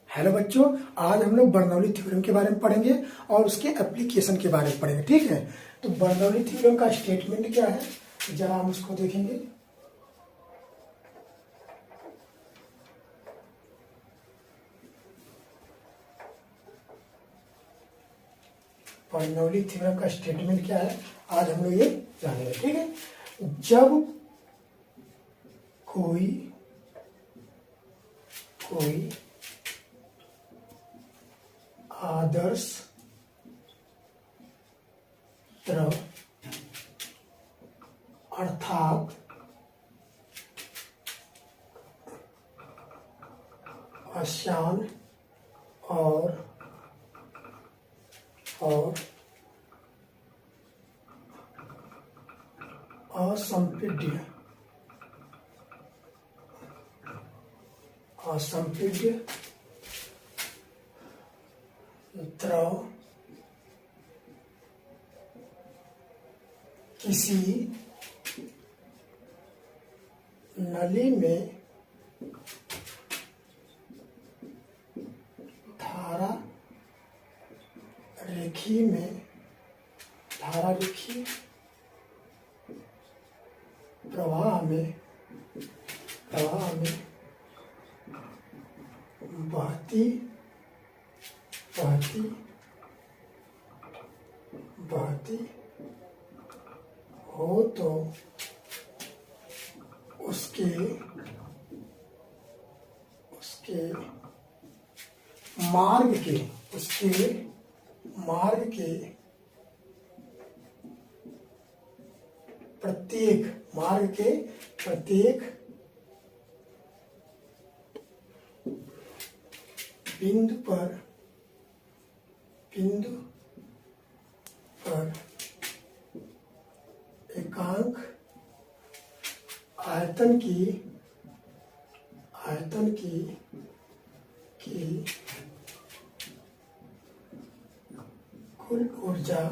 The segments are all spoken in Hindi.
हेलो बच्चों, आज हम लोग बर्नौली थ्योरम के बारे में पढ़ेंगे और उसके एप्लीकेशन के बारे में पढ़ेंगे। ठीक है, तो बर्नौली थ्योरम का स्टेटमेंट क्या है जरा हम उसको देखेंगे। बर्नौली थ्योरम का स्टेटमेंट क्या है आज हम लोग ये जानेंगे। ठीक है, जब कोई आदर्श द्रव अर्थात आसान और असंपीड्य द्रव किसी नली में धारा रेखी प्रवाह में बहती हो तो उसके मार्ग के प्रत्येक बिंदु पर एकांक आयतन की कुल ऊर्जा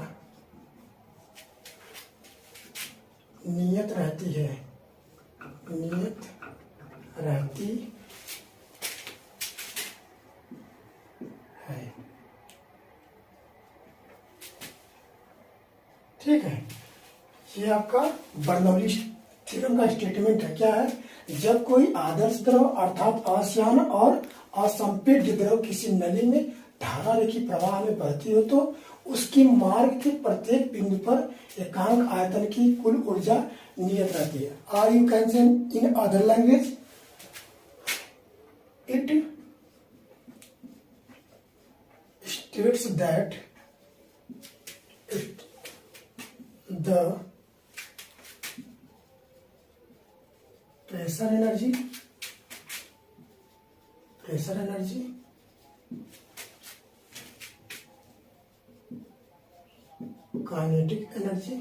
नियत रहती है। ठीक है, ये आपका बर्नौली थ्योरम का स्टेटमेंट है। क्या है? जब कोई आदर्श द्रव अर्थात आसान और असंपीड्य द्रव किसी नली में धारा रेखी प्रवाह में बहती हो तो उसकी मार्ग के प्रत्येक बिंदु पर एकांक आयतन की कुल ऊर्जा नियत रहती है। Are you can say in other language it states that the pressure energy, kinetic energy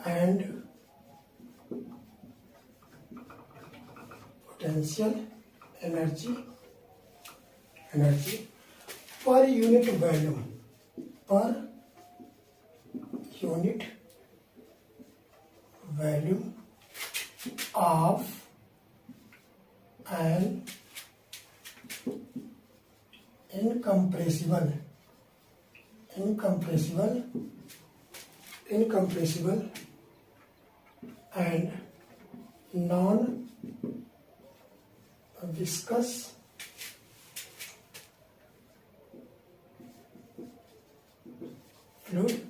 and potential energy per unit volume of an incompressible and non-viscous fluid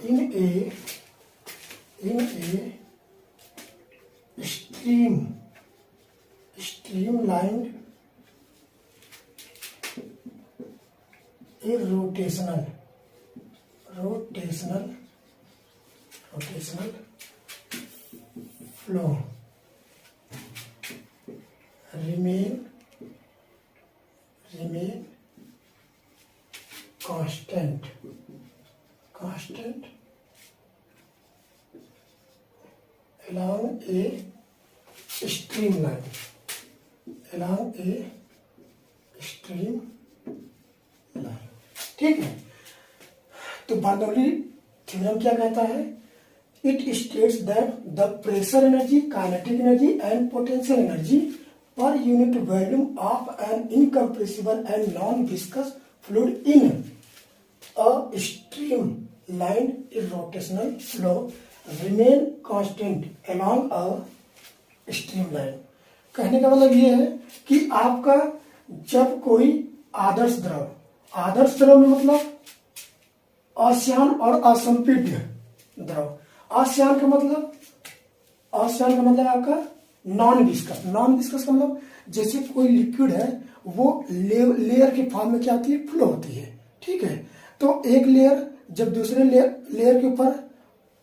in a streamlined rotational flow remain constant along a streamline ठीक है, तो बर्नौली थ्योरम क्या कहता है It states that the pressure energy, kinetic energy and potential energy per unit volume of an incompressible and non-viscous fluid in a streamlined irrotational flow remain constant along a streamline। कहने का मतलब ये है कि आपका जब कोई आदर्श द्रव में मतलब आस्यान और असंपीड्य द्रव, आस्यान का मतलब आपका नॉन विस्कस का मतलब जैसे कोई लिक्विड है वो लेयर के फॉर्म में क्या होती है, फ्लो होती है, ठीक है। तो एक लेयर जब दूसरे लेयर के ऊपर,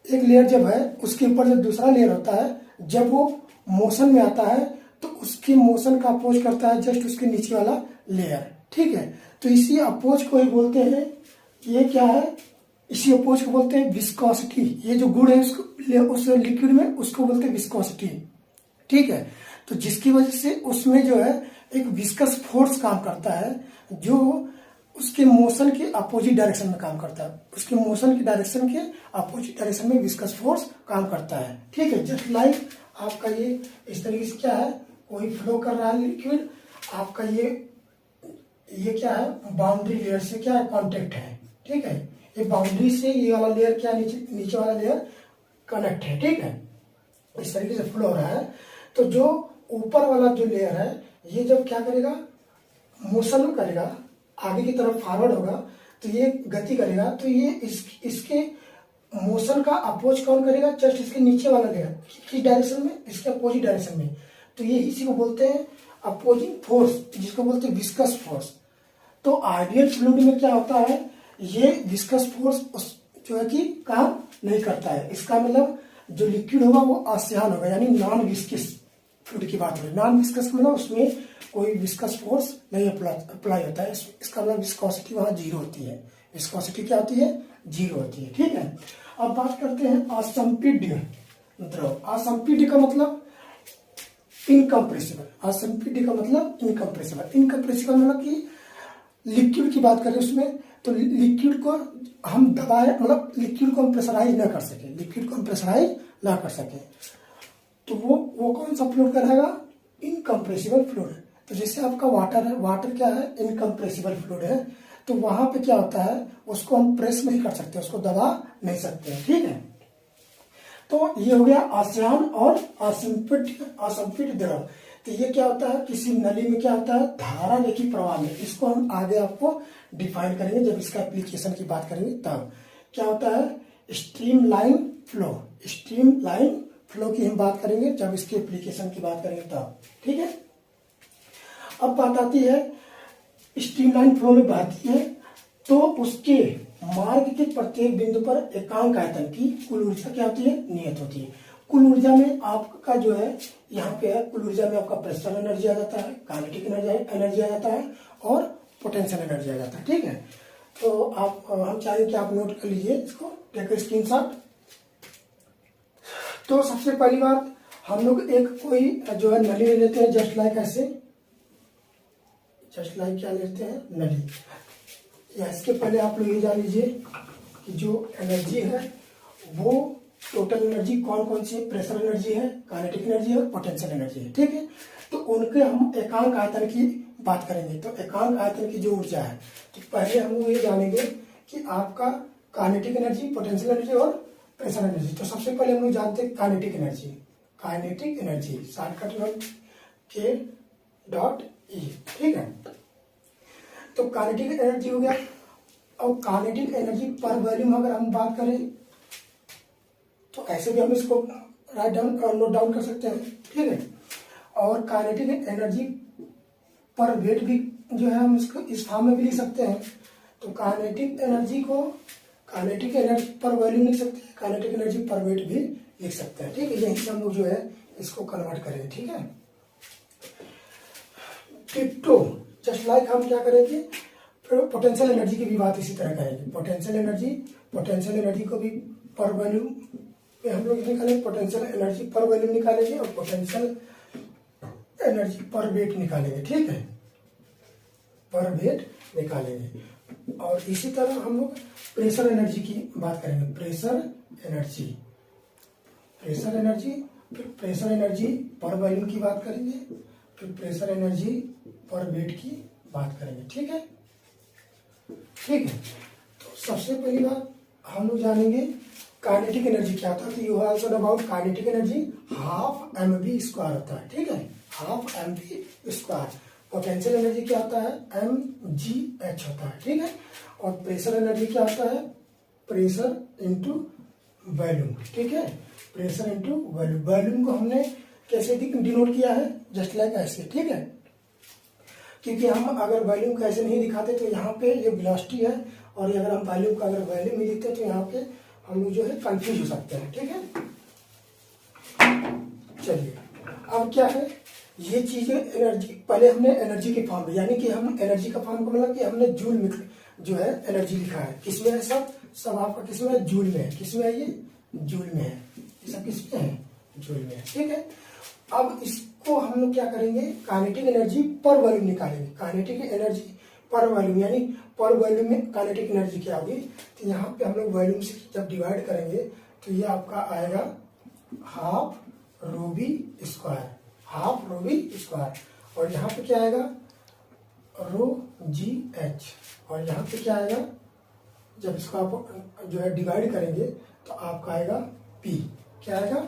एक लेयर जब है उसके ऊपर जब दूसरा लेयर होता है, जब वो मोशन में आता है तो उसकी मोशन का अपोज करता है जस्ट उसके नीचे वाला लेयर, ठीक है। तो इसी अपोज को ही बोलते हैं, ये क्या है, इसी अपोज को बोलते हैं विस्कोसिटी। ये जो गुण है उसको उस लिक्विड में उसको बोलते हैं विस्कोसिटी, ठीक है। तो जिसकी वजह से उसमें जो है एक विस्कस फोर्स काम करता है जो उसके मोशन के अपोजिट डायरेक्शन में काम करता है, उसके मोशन की डायरेक्शन के अपोजिट डायरेक्शन में विस्कस फोर्स काम करता है, ठीक है। जस्ट लाइक आपका ये इस तरीके से क्या है, कोई फ्लो कर रहा है लिक्विड, आपका ये क्या है, बाउंड्री लेयर से क्या है, कॉन्टेक्ट है, ठीक है। ये बाउंड्री से ये वाला लेयर क्या, नीचे वाला लेयर कनेक्ट है, ठीक है। इस तरीके से फ्लो हो रहा है। तो जो ऊपर वाला जो लेयर है ये जब क्या करेगा, मोशन करेगा, आगे की तरफ फॉरवर्ड होगा तो ये गति करेगा, तो ये इसके मोशन का अपोज कौन करेगा, जस्ट इसके नीचे वाला लेयर, किस डायरेक्शन में, इसके अपोजिट डायरेक्शन में। तो ये इसी को बोलते हैं अपोजिंग फोर्स, जिसको बोलते हैं विस्कस फोर्स। तो आइडियल फ्लूइड में क्या होता है, ये विस्कस फोर्स जो है कि काम नहीं करता है। इसका मतलब जो लिक्विड होगा वो आस्यान होगा, यानी नॉन विस्कस फ्लूइड की बात हो रही है। नॉन विस्कस का मतलब उसमें कोई विस्कस फोर्स नहीं अप्लाई होता है, इसका मतलब विस्कोसिटी वहां जीरो होती है। विस्कोसिटी क्या होती है, जीरो होती है, ठीक है। अब बात करते हैं असंपीड्य द्रव। असंपीड्य का मतलब इनकम्प्रेसिबल, असंपीड्य का मतलब इनकम्प्रेसिबल मतलब कि लिक्विड की बात करें उसमें, तो लिक्विड को हम दबाए, मतलब लिक्विड को हम प्रेशराइज ना कर सके, तो वो कौन सा फ्लूइड कहलाएगा, इनकम्प्रेसिबल फ्लूइड। तो जैसे आपका वाटर है, वाटर क्या है, इनकम्प्रेसिबल फ्लूइड है, तो वहां पे क्या होता है, उसको हम प्रेस नहीं कर सकते, उसको दबा नहीं सकते, ठीक है। तो ये हो गया आस्यान और असंपीड्य द्रव। तो ये क्या होता है, किसी नली में क्या होता है, धारा रेखी प्रवाह में, इसको हम आगे आपको डिफाइन करेंगे जब इसका एप्लीकेशन की बात करेंगे तब। क्या होता है, स्ट्रीमलाइन फ्लो की हम बात करेंगे जब इसके एप्लीकेशन की बात करेंगे तब, ठीक है। अब बात आती है स्ट्रीमलाइन फ्लो में बहती है तो उसके मार्ग के प्रत्येक बिंदु पर एकांक आयतन की कुल ऊर्जा क्या होती है, नियत होती है। कुल ऊर्जा में आपका जो है यहाँ पे है, कुल ऊर्जा में आपका प्रेशर एनर्जी आ जाता है, काइनेटिक एनर्जी आ जाता है और पोटेंशियल एनर्जी आ जाता है, ठीक है। तो हम चाहेंगे कि आप नोट कर लीजिए इसको, टेक स्क्रीनशॉट। तो सबसे पहली बात हम लोग एक कोई जो है नली ले लेते हैं, जस्ट लाइक क्या लेते हैं, नली। या इसके पहले आप लोग ये जान लीजिए कि जो एनर्जी है वो टोटल एनर्जी कौन कौन सी, प्रेशर एनर्जी है, काइनेटिक एनर्जी है और पोटेंशियल एनर्जी है, ठीक है। तो उनके हम एकांक आयतन की बात करेंगे। तो एकांक आयतन की जो ऊर्जा है, तो पहले हम लोग ये जानेंगे कि आपका काइनेटिक एनर्जी, पोटेंशियल एनर्जी और प्रेशर एनर्जी। तो सबसे पहले हम लोग जानते हैं काइनेटिक एनर्जी शॉर्टकट में K.E, ठीक है। तो काइनेटिक एनर्जी हो गया। और काइनेटिक एनर्जी पर वॉल्यूम अगर हम बात करें तो ऐसे भी हम इसको नोट डाउन कर सकते हैं, ठीक है। और काइनेटिक एनर्जी पर वेट भी जो है हम इसको इस फॉर्म में भी लिख सकते हैं। तो काइनेटिक एनर्जी पर वॉल्यूम लिख सकते हैं, काइनेटिक एनर्जी पर वेट भी लिख सकते हैं, ठीक है। यहीं से हम लोग जो है इसको कन्वर्ट करेंगे, ठीक है। टिप्टो जस्ट लाइक हम क्या करेंगे, पोटेंशियल एनर्जी की भी बात इसी तरह करेंगे। पोटेंशियल एनर्जी को भी पर वॉल्यूम पे हम लोग निकालेंगे, पोटेंशियल एनर्जी पर वॉल्यूम निकालेंगे और पोटेंशियल एनर्जी पर वेट निकालेंगे, ठीक है, पर वेट निकालेंगे। और इसी तरह हम लोग प्रेशर एनर्जी की बात करेंगे, प्रेशर एनर्जी प्रेशर एनर्जी, फिर प्रेशर एनर्जी पर वॉल्यूम की बात करेंगे, फिर प्रेशर एनर्जी पर वेट की बात करेंगे। ठीक है, ठीक है। तो सबसे पहली बात हम लोग जानेंगे काइनेटिक एनर्जी क्या होता है। तो you also know about kinetic energy, half mv square होता है। ठीक है, half mv square. Potential energy क्या होता है, mgh होता है। ठीक है, और प्रेशर एनर्जी क्या होता है, प्रेशर इंटू वॉल्यूम। ठीक है, प्रेशर इंटू वॉल्यूम। वॉल्यूम को हमने कैसे डिनोट किया है, जस्ट लाइक ऐसे। ठीक है, क्योंकि हम अगर वॉल्यूम को ऐसे नहीं दिखाते तो यहाँ पे ये वेलोसिटी है, और अगर हम वॉल्यूम का अगर वॉल्यूम नहीं दिखते तो यहाँ पे हम लोग जो है कंफ्यूज हो सकते हैं। ठीक है, चलिए अब क्या है, ये चीजें एनर्जी, पहले हमने एनर्जी के फॉर्म में, यानी कि हम एनर्जी का फॉर्म को मतलब कि हमने जूल में जो है एनर्जी लिखा है। किसमें है, सब आपका किसमें है, जूल में है। किसमें है, ये जूल में है, ये सब किसमें है, जूल में है। ठीक है, अब इसको हम लोग क्या करेंगे, काइनेटिक एनर्जी पर वॉल्यूम निकालेंगे। काइनेटिक एनर्जी पर वॉल्यूम, यानी पर वॉल्यूम में काइनेटिक एनर्जी क्या होगी। तो यहाँ पे हम लोग वॉल्यूम से जब डिवाइड करेंगे तो ये आपका आएगा half rho v square, half rho v square. और यहाँ पे क्या आएगा, रो जी एच। और यहाँ पे क्या आएगा, जब इसको आप जो है डिवाइड करेंगे तो आपका आएगा पी। क्या आएगा,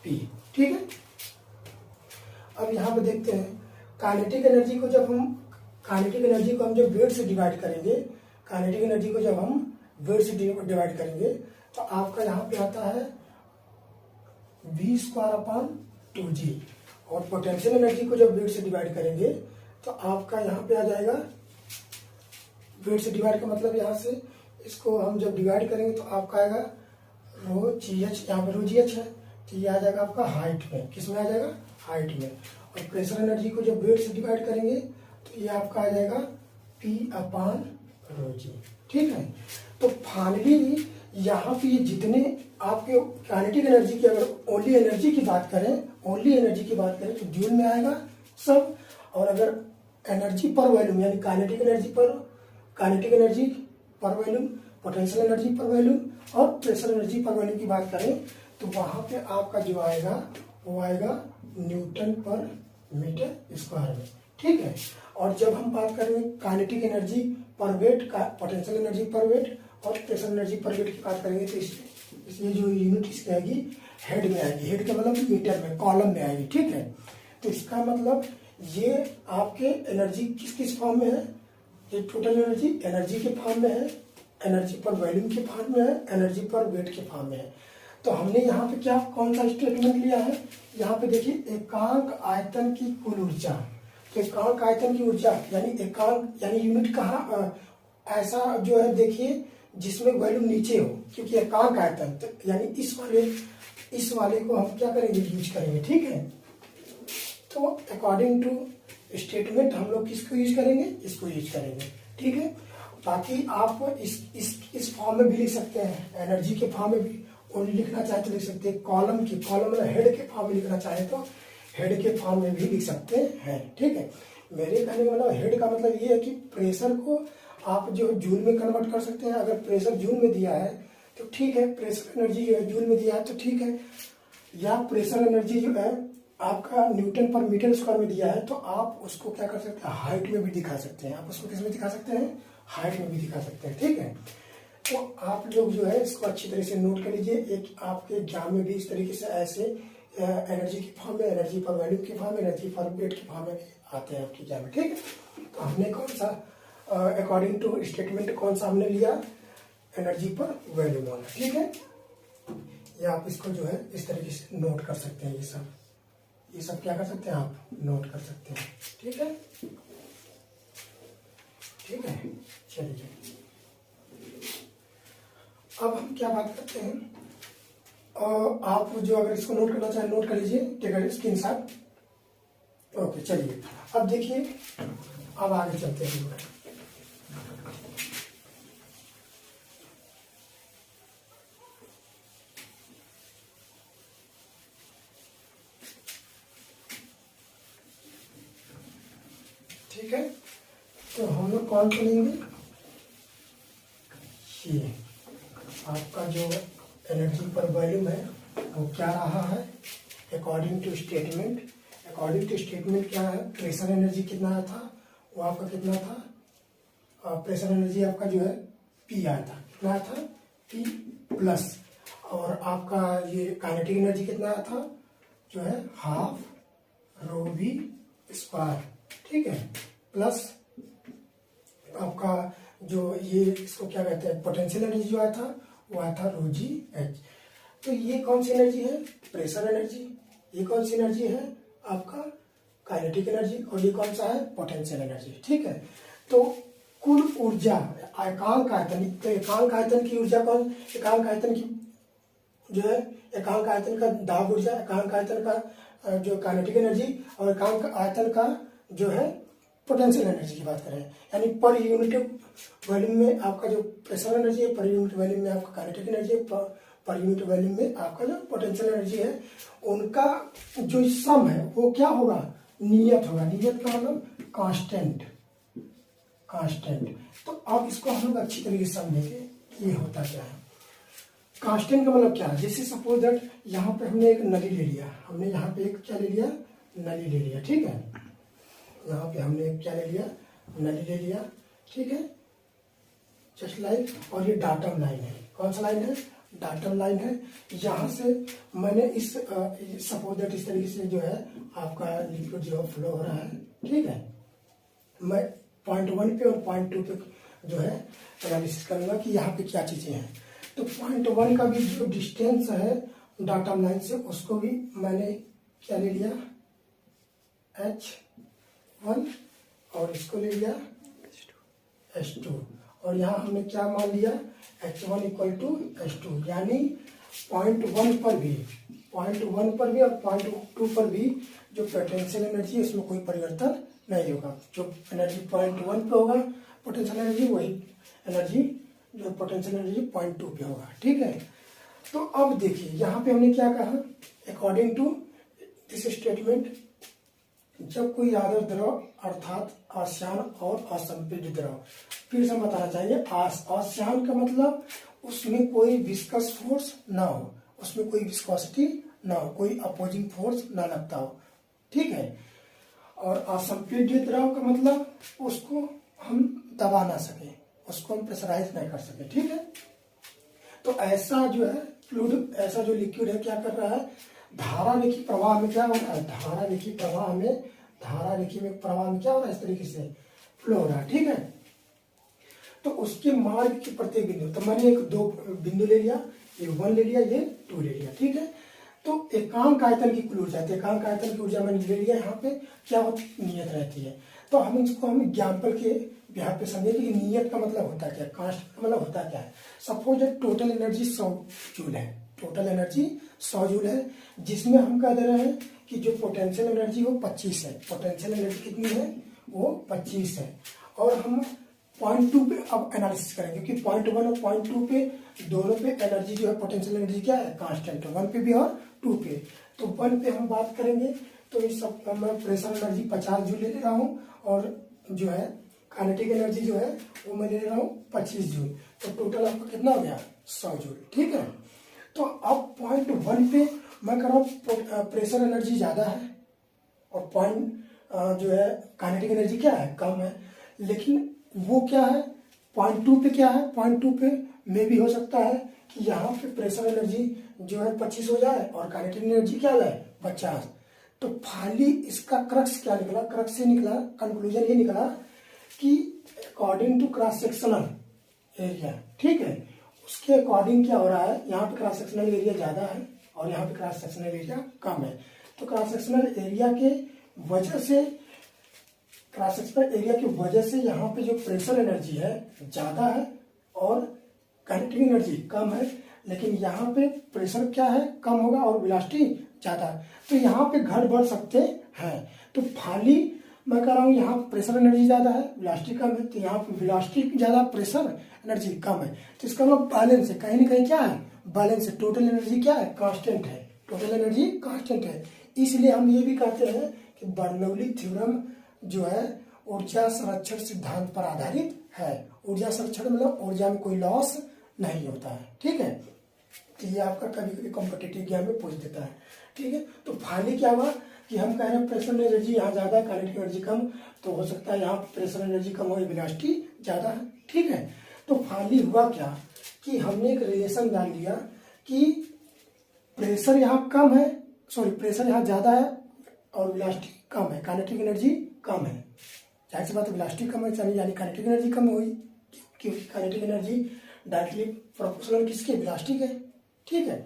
पी। ठीक है, अब यहाँ पे देखते हैं काइनेटिक एनर्जी को जब हम जब वेट से डिवाइड करेंगे, काइनेटिक एनर्जी को जब हम वेट से डिवाइड करेंगे तो आपका यहाँ पे आता है v स्क्वायर अपॉन 2g। और पोटेंशियल एनर्जी को जब वेट से डिवाइड करेंगे तो आपका यहाँ पे आ जाएगा, वेट से डिवाइड का मतलब यहाँ से इसको हम जब डिवाइड करेंगे तो आपका आएगा रो जी एच। यहाँ पे रो जी एच है तो ये आ जाएगा आपका हाइट में। किस में आ जाएगा, हाइट में। और प्रेशर एनर्जी को जब वेट से डिवाइड करेंगे तो ये आपका आ जाएगा पी अपॉन रो जी। ठीक है, तो फाइनली यहाँ पे जितने आपके काइनेटिक एनर्जी की, अगर ओनली एनर्जी की बात करें तो जूल में आएगा सब। और अगर एनर्जी पर वॉल्यूम, यानी काइनेटिक एनर्जी पर वॉल्यूम, पोटेंशियल एनर्जी पर वॉल्यूम और प्रेशर एनर्जी पर वॉल्यूम की बात करें तो वहां पे आपका जो आएगा वो आएगा न्यूटन पर मीटर स्क्वायर में। ठीक है, और जब हम बात करेंगे काइनेटिक एनर्जी पर वेट, पोटेंशियल एनर्जी पर वेट और प्रेशर एनर्जी पर वेट की बात करेंगे तो इसमें जो यूनिट इसकी आएगी हेड में आएगी। हेड का मतलब मीटर में, कॉलम में आएगी। ठीक है, तो इसका मतलब ये आपके एनर्जी किस किस फॉर्म में है, ये टोटल एनर्जी के फॉर्म में है, एनर्जी पर वॉल्यूम के फॉर्म में है, एनर्जी पर वेट के फॉर्म में है। तो हमने यहाँ पे क्या, कौन सा स्टेटमेंट लिया है, यहाँ पे देखिए एकांक आयतन की कुल ऊर्जा। तो एकांक आयतन की ऊर्जा यानी यूनिट कहाँ, ऐसा जो है देखिए जिसमें वॉल्यूम नीचे हो, क्योंकि एकांक आयतन तो यानी इस वाले को हम क्या करेंगे, यूज करेंगे। ठीक है, तो अकॉर्डिंग टू स्टेटमेंट हम लोग किसको यूज करेंगे, इसको यूज करेंगे। ठीक है, बाकी आप इस फॉर्म में भी लिख सकते हैं, एनर्जी के फॉर्म में भी ओनली लिखना चाहे तो लिख सकते हैं, कॉलम मतलब हेड के फॉर्म में लिखना चाहे तो हेड के फॉर्म में भी लिख सकते हैं। ठीक है, मेरे कहने का मतलब हेड का मतलब ये है कि प्रेशर को आप जो जूल में कन्वर्ट कर सकते हैं। अगर प्रेशर जूल में दिया है तो ठीक है, प्रेशर एनर्जी जो है जूल में दिया है तो ठीक है, या प्रेशर एनर्जी जो है आपका न्यूटन पर मीटर स्क्वायर में दिया है तो आप उसको क्या कर सकते हैं, हाइट में भी दिखा सकते हैं। आप उसको किस में दिखा सकते हैं, हाइट में भी दिखा सकते हैं। ठीक है, तो आप लोग जो है इसको अच्छी तरह से नोट कर लीजिए। एक आपके एग्जाम में भी इस तरीके से ऐसे एनर्जी के फॉर्म में, एनर्जी पर वॉल्यूम के फॉर्म में, एनर्जी पर वेट के फॉर्म में भी आते हैं आपके एग्जाम में। ठीक है, तो हमने कौन सा अकॉर्डिंग टू स्टेटमेंट कौन सा हमने लिया, एनर्जी पर वॉल्यूम वाला। ठीक है, ये आप इसको जो है इस तरीके से नोट कर सकते हैं। ये सब क्या कर सकते हैं, आप नोट कर सकते हैं। ठीक है, ठीक है, चलिए अब हम क्या बात करते हैं, आप जो अगर इसको नोट करना चाहें नोट कर लीजिए, टेक स्क्रीनशॉट। ओके, चलिए अब देखिए, अब आगे चलते हैं। ठीक है, तो हम लोग कौन सा लेंगे, ये आपका जो एनर्जी पर वॉल्यूम है वो क्या रहा है, अकॉर्डिंग टू स्टेटमेंट क्या है, प्रेशर एनर्जी कितना आया था, वो आपका कितना था, प्रेशर एनर्जी आपका जो है P आया था, कितना आया था P प्लस, और आपका ये काइनेटिक एनर्जी कितना आया था, जो है हाफ रो वी स्क्वायर, ठीक है, प्लस आपका जो ये इसको क्या कहते हैं, पोटेंशियल एनर्जी जो आया था वो आया था रो जी एच। तो ये कौन सी एनर्जी है, प्रेशर एनर्जी, ये कौन सी एनर्जी है आपका काइनेटिक एनर्जी, और ये कौन सा है पोटेंशियल एनर्जी, ठीक है। तो कुल ऊर्जा एकांक आयतन, तो एकांक आयतन की ऊर्जा कौन, एकांक आयतन की जो है, एकांक आयतन का दाब ऊर्जा, एकांक आयतन का जो काइनेटिक एनर्जी, और एकांक आयतन का जो है पोटेंशियल एनर्जी की बात करें, यानी पर यूनिट वॉल्यूम में आपका जो प्रेशर एनर्जी है, पर यूनिट वॉल्यूम में आपका काइनेटिक एनर्जी है, पर यूनिट वॉल्यूम में आपका जो पोटेंशियल एनर्जी है, उनका जो सम है वो क्या होगा, नियत होगा। नियत का मतलब कांस्टेंट। तो अब इसको हम लोग अच्छी तरीके से समझेंगे कि ये होता क्या है। कांस्टेंट का मतलब क्या है, जैसे सपोज दैट यहाँ पे हमने एक नली ले लिया, हमने यहाँ पे एक क्या ले लिया, नली ले लिया, ठीक है, यहाँ पे हमने एक क्या ले लिया, नली ले लिया, ठीक है, जस्ट लाइक, और ये डाटम लाइन है, कौन सा लाइन है, डाटम लाइन है। यहाँ से मैंने इस सपोज दैट इस तरीके से जो है आपका लिक्विड जो फ्लो हो रहा है, ठीक है, मैं पॉइंट 1 पे और पॉइंट 2 पे जो है एनालिसिस करूंगा कि यहाँ पे क्या चीजें हैं। तो पॉइंट 1 का भी जो डिस्टेंस है डाटम लाइन से, उसको भी मैंने क्या ले लिया, H1, और इसको ले लिया H2, और यहाँ हमने क्या मान लिया, H1 इक्वल टू H2, यानी पॉइंट 1 पर भी और पॉइंट 2 पर भी जो पोटेंशियल एनर्जी है इसमें कोई परिवर्तन नहीं होगा। जो एनर्जी पॉइंट 1 पे होगा पोटेंशियल एनर्जी, वही एनर्जी जो पोटेंशियल एनर्जी पॉइंट 2 पे होगा, ठीक है। तो अब देखिए यहाँ पे हमने क्या कहा, अकॉर्डिंग टू दिस स्टेटमेंट, जब कोई आदर्श द्रव अर्थात आस्यान और असंपीड्य द्रव, फिर से बताना चाहिए, आस्यान का मतलब उसमें कोई विस्कस फोर्स ना हो, उसमें कोई विस्कोसिटी ना हो, कोई अपोजिंग फोर्स ना लगता हो, ठीक है। और असंपीड्य द्रव का मतलब उसको हम दबा ना सके, उसको हम प्रेशराइज नहीं कर सके, ठीक है। तो ऐसा जो है फ्लूइड, ऐसा जो लिक्विड है क्या कर रहा है, धारा रेखी प्रवाह में क्या हो रहा है, धारा रेखी प्रवाह में क्या हो रहा है, इस तरीके से फ्लो हो रहा है, ठीक है। तो उसके मार्ग के प्रत्येक बिंदु, तो मैंने एक दो बिंदु ले लिया, ये 1 ले लिया, ये 2 ले लिया, ठीक है। तो एकांक आयतन की कुल ऊर्जा, एकांक आयतन की ऊर्जा मैंने ले लिया, यहाँ पे क्या होती है, नियत रहती है। तो हम एग्जाम्पल के बिहार पे समझे कि नियत का मतलब होता क्या है, कांस्टेंट का मतलब होता क्या है। सपोज टोटल एनर्जी 100 जूल है, टोटल एनर्जी 100 जूल है, जिसमें हम कह दे रहे हैं कि जो पोटेंशियल एनर्जी वो 25 है, पोटेंशियल एनर्जी कितनी है, वो 25 है। और हम पॉइंट 2 पे अब एनालिसिस करेंगे, क्योंकि पॉइंट 1 और पॉइंट 2 पे दोनों पे एनर्जी जो है पोटेंशियल एनर्जी क्या है, कांस्टेंट है, 1 पे भी और 2 पे। तो 1 पे हम बात करेंगे तो इस सब मैं प्रेशर एनर्जी 50 जूल ले रहा हूँ, और जो है काइनेटिक एनर्जी जो है वो मैं ले रहा हूँ 25 जूल। तो टोटल आपका कितना हो गया, 100 जूल, ठीक है। तो अब पॉइंट 1 पे मैं कह रहा हूँ प्रेशर एनर्जी ज्यादा है, और पॉइंट जो है काइनेटिक एनर्जी क्या है, कम है, लेकिन वो क्या है, पॉइंट 2 पे क्या है, पॉइंट 2 पे में भी हो सकता है कि यहाँ पे प्रेशर एनर्जी जो है 25 हो जाए और काइनेटिक एनर्जी क्या है 50। तो फाइनली इसका क्रक्स क्या निकला, क्रक्स से निकला, कंक्लूजन ये निकला कि according to cross sectional area, ठीक है, उसके अकॉर्डिंग क्या हो रहा है, यहाँ पे क्रॉस सेक्शनल एरिया ज्यादा है और यहाँ पे क्रॉस सेक्शनल एरिया कम है। तो क्रॉस सेक्शनल एरिया के वजह से, क्रॉस सेक्शनल एरिया की वजह से यहाँ पे जो प्रेशर एनर्जी है ज्यादा है और काइनेटिक एनर्जी कम है, लेकिन यहाँ पे प्रेशर क्या है, कम होगा और वेलोसिटी ज्यादा है। तो यहाँ पे घट बढ़ सकते हैं। तो फाइनली मैं कह रहा हूँ यहाँ प्रेशर एनर्जी ज्यादा है, वेलोसिटी कम है, तो यहाँ पे वेलोसिटी ज्यादा, प्रेशर एनर्जी कम है। तो इसका मतलब बैलेंस है, कहीं ना कहीं क्या है, बैलेंस है। टोटल एनर्जी क्या है, कांस्टेंट है, टोटल एनर्जी कांस्टेंट है। इसलिए हम ये भी कहते हैं कि बर्नौली थ्योरम जो है ऊर्जा संरक्षण सिद्धांत पर आधारित है। ऊर्जा संरक्षण मतलब ऊर्जा में कोई लॉस नहीं होता है, ठीक है। तो ये आपका कभी कभी कॉम्पिटिटिव एग्जाम में पूछ देता है। ठीक है, तो फाइनली क्या हुआ कि हम कह रहे हैं प्रेशर एनर्जी यहाँ ज़्यादा है, काइनेटिक एनर्जी कम, तो हो सकता है यहाँ प्रेशर एनर्जी कम हो, वेलोसिटी ज़्यादा है। ठीक है, तो फाइनली हुआ क्या कि हमने एक रिलेशन डाल दिया कि प्रेशर यहाँ कम है, सॉरी प्रेशर यहाँ ज़्यादा है और वेलोसिटी कम है, काइनेटिक एनर्जी कम है। जाहिर सी बात है वेलोसिटी कम है यानी काइनेटिक एनर्जी कम हुई, क्योंकि काइनेटिक एनर्जी डायरेक्टली प्रोपोर्शनल किसके, वेलोसिटी के। ठीक है,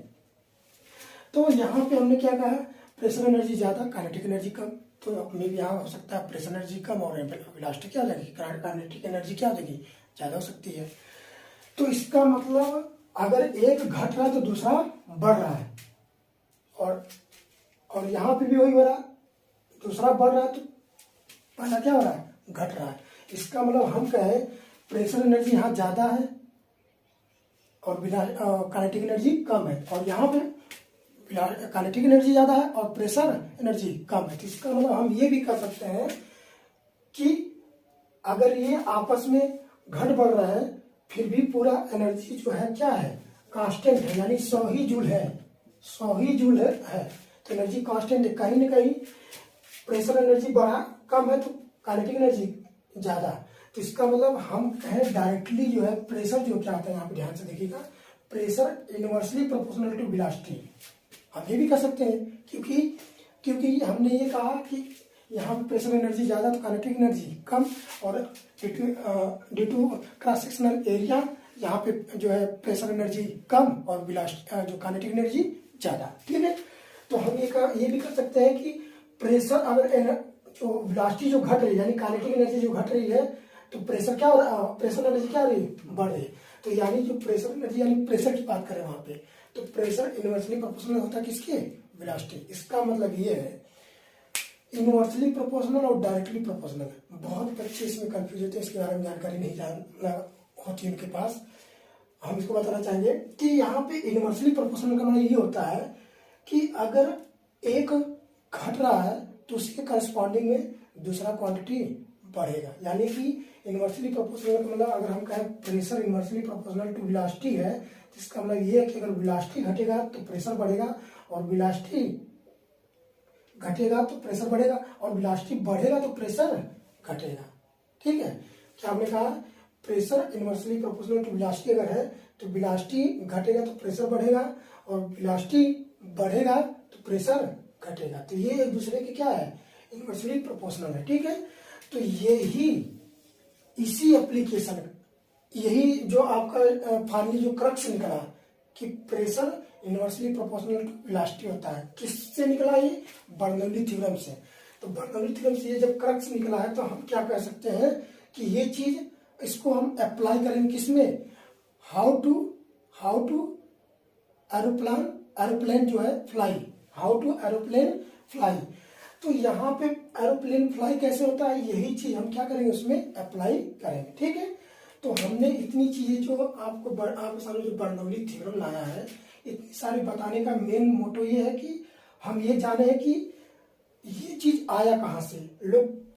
तो यहाँ पे हमने क्या कहा, प्रेशर एनर्जी ज़्यादा काइनेटिक एनर्जी कम, तो अपने भी यहाँ हो सकता है प्रेशर एनर्जी कम और वेलोसिटी क्या हो जाएगी, काइनेटिक एनर्जी क्या हो जाएगी, ज़्यादा हो सकती है। तो इसका मतलब अगर एक घट रहा है तो दूसरा बढ़ रहा है, और यहाँ पे भी वही हो रहा है, दूसरा बढ़ रहा है तो पहला क्या हो रहा है, घट रहा है। इसका मतलब हम कहें प्रेशर एनर्जी यहाँ ज़्यादा है और काइनेटिक एनर्जी कम है, और यहाँ पे काइनेटिक एनर्जी ज़्यादा है और प्रेशर एनर्जी कम है। तो इसका मतलब हम ये भी कर सकते हैं कि अगर ये आपस में घट बढ़ रहा है फिर भी पूरा एनर्जी जो है क्या है, कांस्टेंट है, यानी 100 ही जूल है, 100 ही जूल है। तो एनर्जी कांस्टेंट है, कहीं ना कहीं प्रेशर एनर्जी बढ़ा कम है तो काइनेटिक एनर्जी ज़्यादा। तो इसका मतलब हम कहें डायरेक्टली जो है प्रेशर जो क्या होता है, यहाँ पे ध्यान से देखिएगा, pressure inversely proportional to velocity. हम ये भी कर सकते हैं क्योंकि हमने ये कहा कि यहाँ पे प्रेशर एनर्जी ज़्यादा तो काइनेटिक एनर्जी कम, और due to cross sectional area यहाँ पे जो है प्रेशर एनर्जी कम और वेलोसिटी जो काइनेटिक एनर्जी ज़्यादा। ठीक है, तो हम ये भी कर सकते हैं कि प्रेशर अगर जो वेलोसिटी जो घट रही है यानी काइनेटिक एनर्जी जो घट रही है तो प्रेशर क्या हो रहा है, प्रेशर एनर्जी क्या हो रही है, बढ़ रही है। तो यानी जो प्रेशर एनर्जी यानी प्रेशर की बात करें वहां पे, तो प्रेशर इनवर्सली प्रोपोर्शनल होता है किसके, वेलोसिटी। इसका मतलब ये है इनवर्सली प्रोपोर्शनल और डायरेक्टली प्रोपोर्शनल। बहुत बच्चे इसमें कंफ्यूज होते हैं, इसके बारे में जानकारी नहीं होती उनके पास। हम इसको बताना चाहेंगे कि यहाँ पे इनवर्सली प्रोपोर्शनल का मतलब ये होता है कि अगर एक घट रहा है तो उसके करस्पॉन्डिंग में दूसरा क्वांटिटी बढ़ेगा। यानी कि इनवर्सली प्रोपोर्शनल का मतलब अगर हम कहें pressure inversely proportional to velocity है तो इसका मतलब ये है कि अगर वेलोसिटी घटेगा तो प्रेशर बढ़ेगा, और वेलोसिटी घटेगा तो प्रेशर बढ़ेगा, और वेलोसिटी बढ़ेगा तो प्रेशर घटेगा। ठीक है, क्या हमने कहा, pressure inversely proportional to velocity अगर है तो वेलोसिटी घटेगा तो प्रेशर बढ़ेगा, और वेलोसिटी बढ़ेगा तो प्रेशर घटेगा। तो ये एक दूसरे के क्या है, इनवर्सली प्रोपोर्शनल है। ठीक है, तो यही इसी एप्लीकेशन, यही जो आपका फाइनली जो क्रक्स निकला कि pressure inversely proportional to velocity होता है, किससे निकला, ये बर्नौली थ्योरम से। तो बर्नौली थ्योरम से ये जब क्रक्स निकला है तो हम क्या कह सकते हैं कि ये चीज इसको हम अप्लाई करेंगे किसमें, हाउ टू एरोप्लेन जो है fly, how to aeroplane fly. तो यहाँ पे एरोप्लेन फ्लाई कैसे होता है, यही चीज हम क्या करेंगे उसमें अप्लाई करेंगे। ठीक है, तो हमने इतनी चीजें जो आपके सामने जो बर्नौली थ्योरम लाया है, इतनी सारी बताने का मेन मोटो ये है कि हम ये जाने हैं कि ये चीज आया कहाँ से। लोग